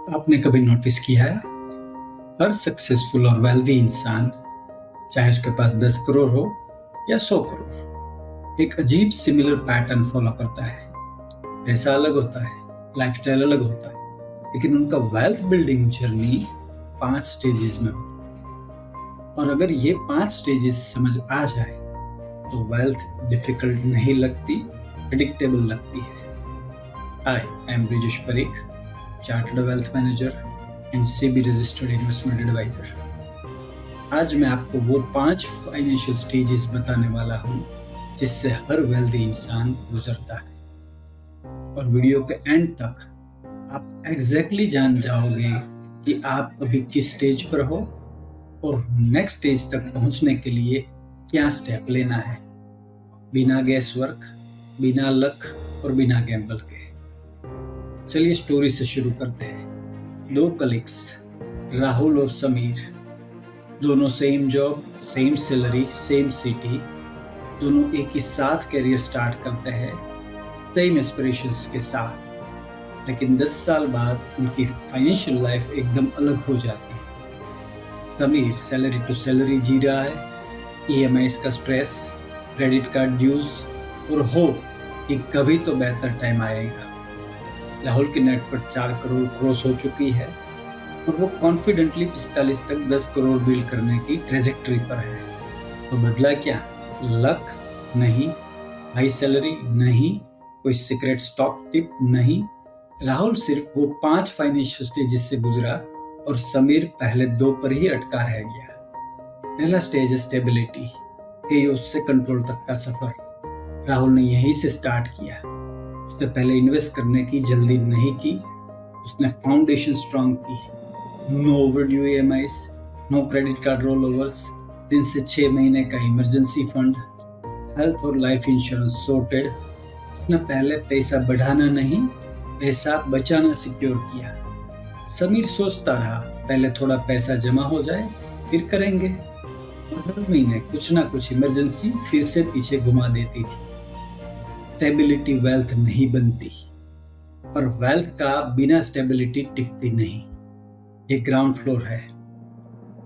आपने कभी नोटिस किया है, हर सक्सेसफुल और वेल्दी इंसान, चाहे उसके पास 10 करोड़ हो या 100 करोड़, एक अजीब सिमिलर पैटर्न फॉलो करता है। पैसा अलग होता है, लाइफस्टाइल अलग होता है, लेकिन उनका वेल्थ बिल्डिंग जर्नी 5 स्टेजेस में होता है। और अगर ये 5 स्टेजेस समझ आ जाए तो वेल्थ डिफिकल्ट नहीं लगती, प्रेडिक्टेबल लगती है। Hi, I am Brijesh Parikh, chartered wealth manager and SEBI registered investment adviser. आज मैं आपको वो 5 फाइनेंशियल स्टेजेस बताने वाला हूँ जिससे हर वेल्दी इंसान गुजरता है। और वीडियो के एंड तक आप एग्जैक्टली जान जाओगे कि आप अभी किस स्टेज पर हो और नेक्स्ट स्टेज तक पहुंचने के लिए क्या स्टेप लेना है, बिना गैस वर्क, बिना लक और बिना गैम्बल के। चलिए स्टोरी से शुरू करते हैं। 2 कलीग्स, राहुल और समीर, दोनों same job, same salary, same city, दोनों एक ही साथ करियर स्टार्ट करते हैं, सेम एस्पिरेशंस के साथ। लेकिन 10 साल बाद उनकी फाइनेंशियल लाइफ एकदम अलग हो जाती है। समीर सैलरी टू सैलरी जी रहा है, EMIs का स्ट्रेस, क्रेडिट कार्ड ड्यूज और होप कि कभी तो बेहतर टाइम आएगा। राहुल की नेटवर्थ 4 करोड़ क्रॉस हो चुकी है और वो कॉन्फिडेंटली 45 तक 10 करोड़ बिल्ड करने की ट्रेजेक्टरी पर है। तो बदला क्या? लक नहीं, हाई सैलरी नहीं, कोई सीक्रेट स्टॉक टिप नहीं। राहुल सिर्फ वो 5 फाइनेंशियल स्टेजेस से गुजरा और समीर पहले 2 पर ही अटका रह गया। पहला स्टेज है स्टेबिलिटी, केओस से कंट्रोल तक का सफर। राहुल ने यहीं से स्टार्ट किया। उसने पहले इन्वेस्ट करने की जल्दी नहीं की, उसने फाउंडेशन स्ट्रांग की। No overdue EMIs, no credit card rollovers, 3 से 6 महीने का इमरजेंसी फंड, हेल्थ और लाइफ इंश्योरेंस सॉर्टेड। उसने पहले पैसा बढ़ाना नहीं, पैसा बचाना सिक्योर किया। समीर सोचता रहा पहले थोड़ा पैसा जमा हो जाए फिर करेंगे, और हर महीने कुछ ना कुछ इमरजेंसी फिर से पीछे घुमा देती थी। स्टेबिलिटी वेल्थ नहीं बनती, और वेल्थ का बिना स्टेबिलिटी टिकती नहीं। ये ग्राउंड फ्लोर है।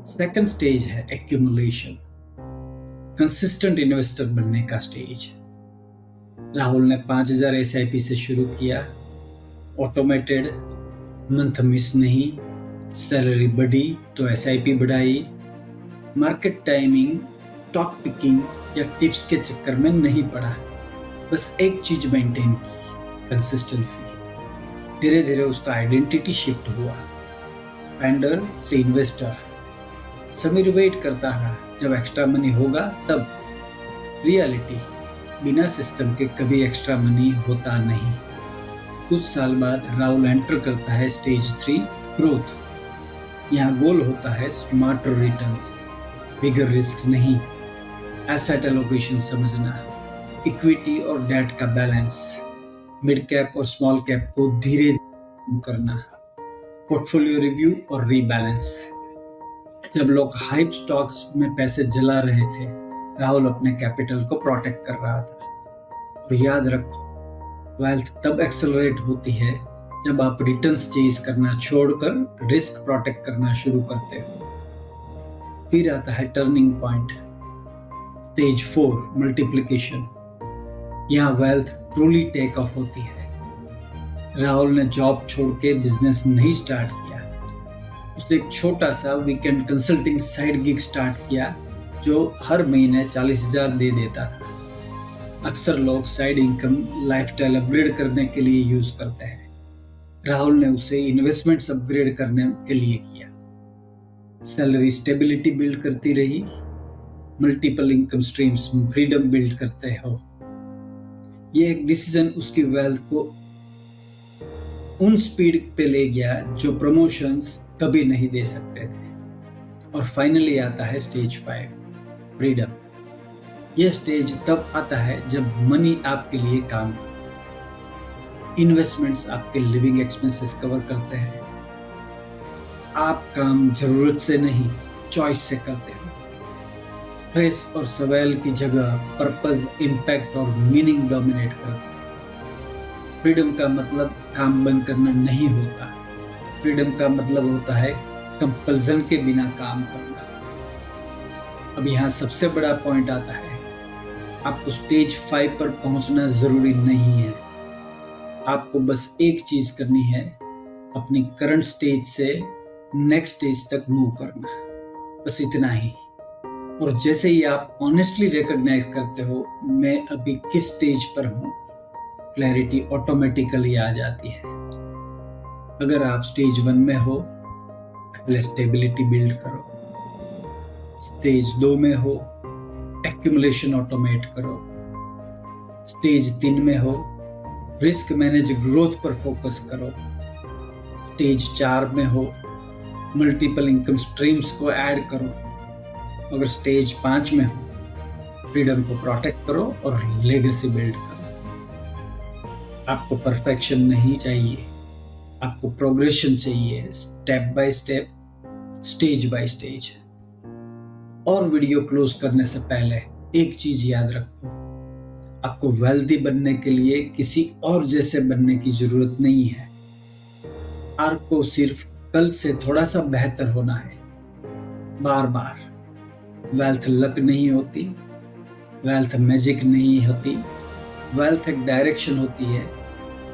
सेकंड स्टेज है एक्यूमुलेशन, कंसिस्टेंट इन्वेस्टर बनने का स्टेज। राहुल ने 5000 SIP से शुरू किया, ऑटोमेटेड, मंथ मिस नहीं, सैलरी बढ़ी तो SIP बढ़ाई, मार्केट टाइमिंग, स्टॉक पिकिंग या टिप्स के चक्कर में नहीं पड़ा, बस एक चीज मेंटेन की, कंसिस्टेंसी। धीरे धीरे उसका आइडेंटिटी शिफ्ट हुआ, स्पेंडर से इन्वेस्टर। समीर वेट करता रहा जब एक्स्ट्रा मनी होगा तब। रियलिटी, बिना सिस्टम के कभी एक्स्ट्रा मनी होता नहीं। कुछ साल बाद राहुल एंटर करता है स्टेज 3, ग्रोथ। यहाँ गोल होता है स्मार्टर रिटर्न्स, बिगर रिस्क नहीं, एसेट एलोकेशन समझना, इक्विटी और डेट का बैलेंस, मिड कैप और स्मॉल कैप को धीरे धीरे करना, पोर्टफोलियो रिव्यू और रीबैलेंस। जब लोग हाइप स्टॉक्स में पैसे जला रहे थे, राहुल अपने कैपिटल को प्रोटेक्ट कर रहा था। और याद रखो, वेल्थ तब एक्सेलरेट होती है जब आप रिटर्न्स चेज करना छोड़कर रिस्क प्रोटेक्ट करना शुरू करते हो। फिर आता है टर्निंग पॉइंट, स्टेज 4, मल्टीप्लिकेशन। यहाँ वेल्थ ट्रूली टेक ऑफ होती है। राहुल ने जॉब छोड़ के बिजनेस नहीं स्टार्ट किया, उसने एक छोटा सा weekend consulting side gig start किया जो हर महीने 40,000 दे देता था। अक्सर लोग साइड इनकम लाइफस्टाइल अपग्रेड करने के लिए यूज करते हैं, राहुल ने उसे इन्वेस्टमेंट्स अपग्रेड करने के लिए किया। सैलरी स्टेबिलिटी बिल्ड करती रही, multiple income streams freedom build करते हो। ये एक डिसीजन उसकी वेल्थ को उन स्पीड पे ले गया जो प्रमोशंस कभी नहीं दे सकते थे। और फाइनली आता है स्टेज 5, फ्रीडम। यह स्टेज तब आता है जब मनी आपके लिए काम करता है, इन्वेस्टमेंट्स आपके लिविंग एक्सपेंसेस कवर करते हैं, आप काम जरूरत से नहीं चॉइस से करते हो। स्ट्रेस और सवाल की जगह पर्पस, इम्पैक्ट और मीनिंग डोमिनेट करता है। फ्रीडम का मतलब काम बंद करना नहीं होता, फ्रीडम का मतलब होता है कंपल्सन के बिना काम करना। अब यहाँ सबसे बड़ा पॉइंट आता है, आपको स्टेज 5 पर पहुंचना जरूरी नहीं है। आपको बस एक चीज करनी है, अपनी करंट स्टेज से नेक्स्ट स्टेज तक मूव करना, बस इतना ही। और जैसे ही आप ऑनेस्टली रिकॉग्नाइज करते हो मैं अभी किस स्टेज पर हूं, क्लैरिटी ऑटोमेटिकली आ जाती है। अगर आप स्टेज 1 में हो, पहले स्टेबिलिटी बिल्ड करो। स्टेज 2 में हो, एक्यूमुलेशन ऑटोमेट करो। स्टेज 3 में हो, रिस्क मैनेज ग्रोथ पर फोकस करो। स्टेज 4 में हो, मल्टीपल इनकम स्ट्रीम्स को ऐड करो। अगर स्टेज 5 में हो, फ्रीडम को प्रोटेक्ट करो और लेगेसी बिल्ड करो। आपको परफेक्शन नहीं चाहिए, आपको प्रोग्रेशन चाहिए, step by step, stage by stage. और वीडियो क्लोज करने से पहले एक चीज याद रखो, आपको वेल्दी बनने के लिए किसी और जैसे बनने की जरूरत नहीं है। आपको सिर्फ कल से थोड़ा सा बेहतर होना है, बार बार। वेल्थ लक नहीं होती, वेल्थ मैजिक नहीं होती, वेल्थ एक डायरेक्शन होती है।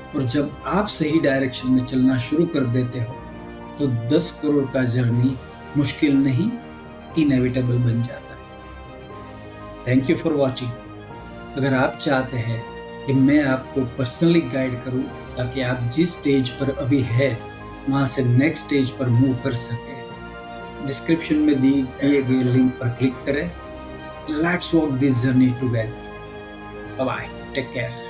और जब आप सही डायरेक्शन में चलना शुरू कर देते हो तो 10 करोड़ का जर्नी मुश्किल नहीं, इनएविटेबल बन जाता है। Thank you for watching. अगर आप चाहते हैं कि मैं आपको पर्सनली गाइड करूं ताकि आप जिस स्टेज पर अभी है वहां से नेक्स्ट स्टेज पर मूव कर सकें, डिस्क्रिप्शन में दिए गए लिंक पर क्लिक करें। Let's walk this journey together. Bye bye, take care.